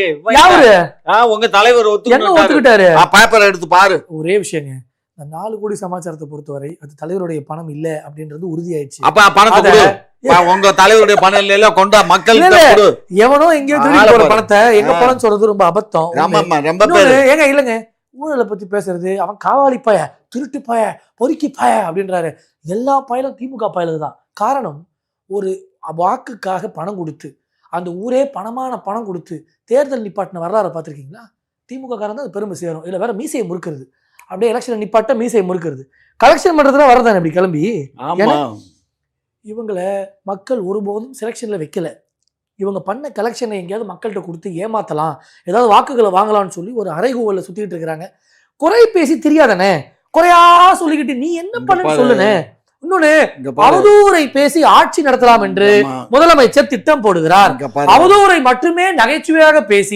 யாரு உங்க தலைவர் என்ன ஒத்துக்கிட்டாரு? பேப்பர் எடுத்து பாரு. ஒரே விஷயங்க, இந்த 4 கோடி சமாச்சாரத்தை பொறுத்தவரை அது தலைவருடைய பணம் இல்ல அப்படின்றது உறுதியாயிடுச்சு. அப்ப பணத்தை கொடு. உங்க தலைவருடைய பணம் இல்ல கொண்டா மக்கள் எவனோ எங்கேயோ திருடி போற பணத்தை எங்க பணம் சொல்றது ரொம்ப அபத்தம். ஏங்க இல்லங்க, ஊழலை பத்தி பேசுறது அவன் காவாலி பாய, திருட்டு பாய, பொறுக்கி பாய அப்படின்றாரு. எல்லா பாயலும் திமுக பாயலுக்கு தான் காரணம். ஒரு வாக்குக்காக பணம் கொடுத்து அந்த ஊரே பணம் கொடுத்து தேர்தல் நிப்பாட்டின வரலாறு பார்த்துருக்கீங்களா? திமுக காரன் தான் பெருமை சேரும். இல்ல வேற மீசையை முறுக்கிறது, அப்படியே எலெக்ஷன் நிப்பாட்ட மீசையை முறுக்கிறது, கலெக்ஷன் பண்றதுல வரதானே இப்படி கிளம்பி. இவங்களை மக்கள் ஒருபோதும் செலெக்ஷன்ல வைக்கல. இவங்க பண்ண கலெக்ஷனை எங்கேயாவது மக்கள்கிட்ட கொடுத்து ஏமாத்தலாம், ஏதாவது வாக்குகளை வாங்கலாம்னு சொல்லி ஒரு அரைகூவல்ல சுத்திட்டு இருக்கிறாங்க. குறை பேசி தெரியாதானே, குறையா சொல்லிக்கிட்டு நீ என்ன பண்ணு சொல்லுனே. இன்னொன்னு, அவதூறை பேசி ஆட்சி நடத்தலாம் என்று முதலமைச்சர் திட்டம் போடுகிறார். அவதூறை மட்டுமே நகைச்சுவையாக பேசி